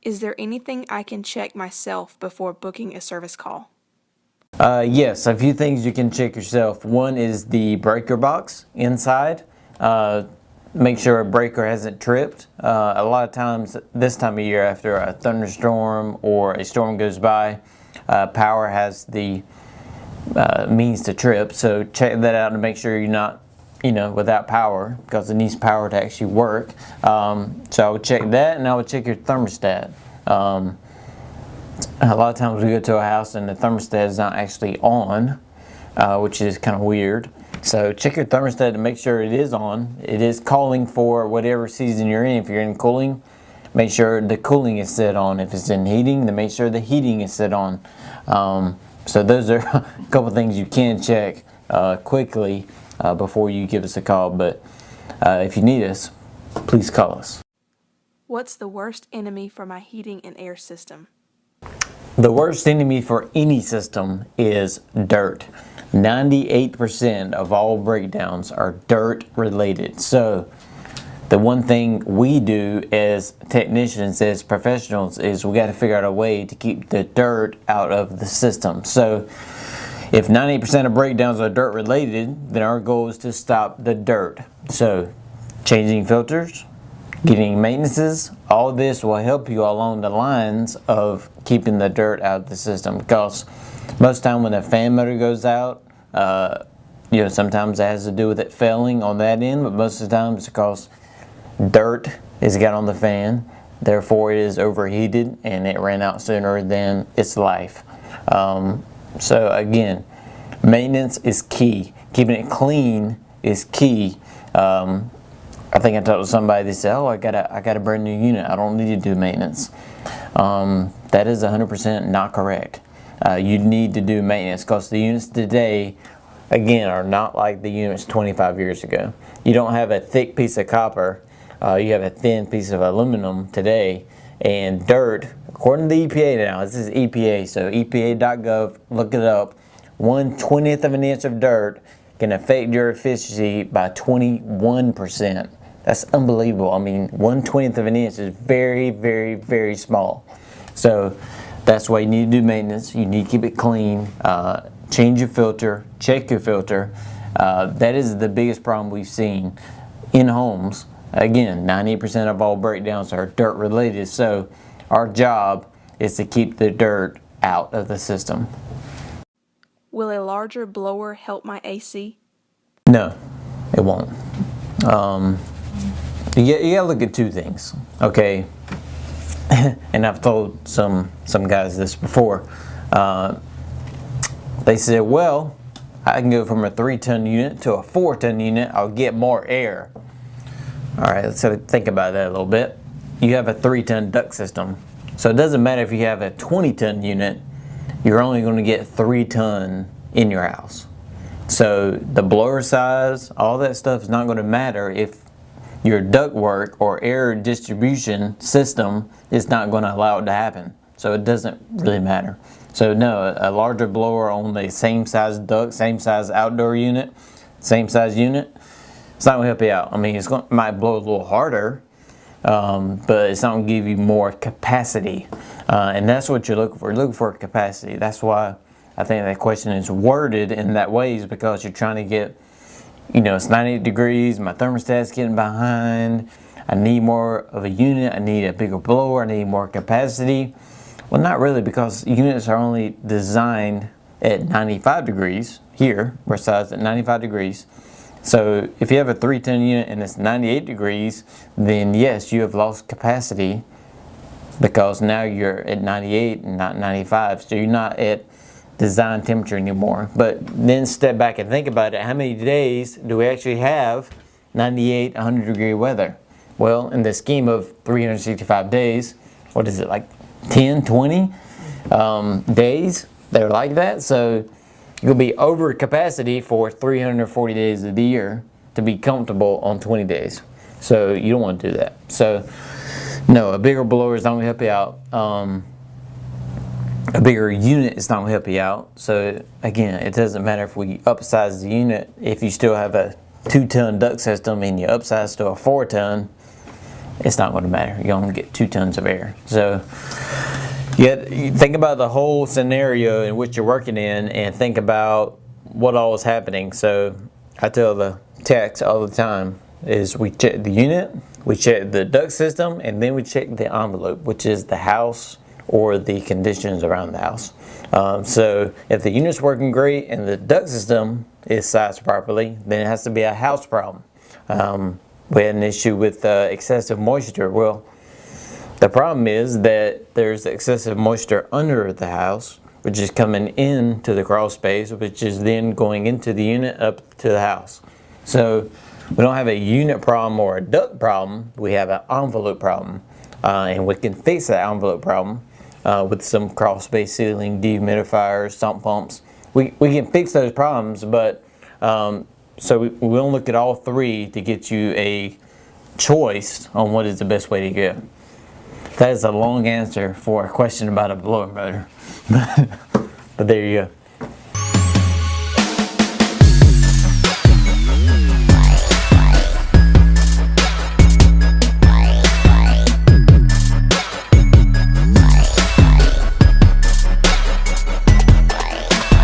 Is there anything I can check myself before booking a service call? Yes, a few things you can check yourself. One is the breaker box inside. Make sure a breaker hasn't tripped. A lot of times this time of year after a thunderstorm or a storm goes by, power has the means to trip. So check that out to make sure you're not without power, because it needs power to actually work. So I would check that, and I would check your thermostat. A lot of times we go to a house and the thermostat is not actually on, which is kind of weird. So check your thermostat to make sure it is on. It is calling for whatever season you're in. If you're in cooling, make sure the cooling is set on. If it's in heating, then make sure the heating is set on. So those are a couple things you can check quickly before you give us a call. But if you need us, please call us. What's the worst enemy for my heating and air system? The worst enemy for any system is dirt. 98% of all breakdowns are dirt related. So the one thing we do as technicians, as professionals, is we got to figure out a way to keep the dirt out of the system. So if 98% of breakdowns are dirt related, then our goal is to stop the dirt. So changing filters, getting maintenances, all this will help you along the lines of keeping the dirt out of the system. Because most time when a fan motor goes out, sometimes it has to do with it failing on that end, but most of the time it's because dirt has got on the fan, therefore it is overheated and it ran out sooner than its life. So again, maintenance is key. Keeping it clean is key. I think I talked to somebody, they said, oh, I got a brand new unit, I don't need to do maintenance. That is 100% not correct. You need to do maintenance, because the units today, again, are not like the units 25 years ago. You don't have a thick piece of copper, you have a thin piece of aluminum today, and dirt, according to the EPA now, this is EPA, so EPA.gov, look it up, 1/20th of an inch of dirt can affect your efficiency by 21%. That's unbelievable. I mean, 1/20th of an inch is very, very, very small. So that's why you need to do maintenance. You need to keep it clean, change your filter, check your filter. That is the biggest problem we've seen in homes. Again, 98% of all breakdowns are dirt related, so our job is to keep the dirt out of the system. Will a larger blower help my AC? No, it won't. You gotta look at two things, okay? And I've told some guys this before. They said, well, I can go from a 3-ton unit to a 4-ton unit, I'll get more air. All right, let's think about that a little bit. You have a 3-ton duct system, so it doesn't matter if you have a 20-ton unit, you're only going to get 3 ton in your house. So the blower size, all that stuff is not going to matter if your ductwork or air distribution system is not going to allow it to happen. So it doesn't really matter. So no, a larger blower on the same size duct, same size outdoor unit, same size unit, it's not going to help you out. I mean, it might blow a little harder, but it's not going to give you more capacity. And that's what you're looking for. You're looking for capacity. That's why I think that question is worded in that way, is because you're trying to get, it's 98 degrees, my thermostat's getting behind, I need more of a unit, I need a bigger blower, I need more capacity. Well, not really, because units are only designed at 95 degrees. Here, we're sized at 95 degrees. So if you have a 3-ton unit and it's 98 degrees, then yes, you have lost capacity, because now you're at 98 and not 95. So you're not at design temperature anymore. But then step back and think about it. How many days do we actually have 98, 100 degree weather? Well, in the scheme of 365 days, what is it, like 10, 20 days that are like that? So you'll be over capacity for 340 days of the year to be comfortable on 20 days. So you don't want to do that. So no, a bigger blower is not going to help you out. A bigger unit is not going to help you out. So again, it doesn't matter if we upsize the unit. If you still have a 2-ton duct system and you upsize to a 4-ton, it's not going to matter. You only get 2 tons of air. So you think about the whole scenario in which you're working in, and think about what all is happening. So I tell the techs all the time is we check the unit, we check the duct system, and then we check the envelope, which is the house or the conditions around the house. So if the unit's working great and the duct system is sized properly, then it has to be a house problem. We had an issue with excessive moisture. Well, the problem is that there's excessive moisture under the house, which is coming into the crawl space, which is then going into the unit up to the house. So we don't have a unit problem or a duct problem, we have an envelope problem. And we can fix that envelope problem with some crawl space sealing, dehumidifiers, sump pumps. We can fix those problems, but so we'll look at all 3 to get you a choice on what is the best way to go. That is a long answer for a question about a blower motor. But there you go.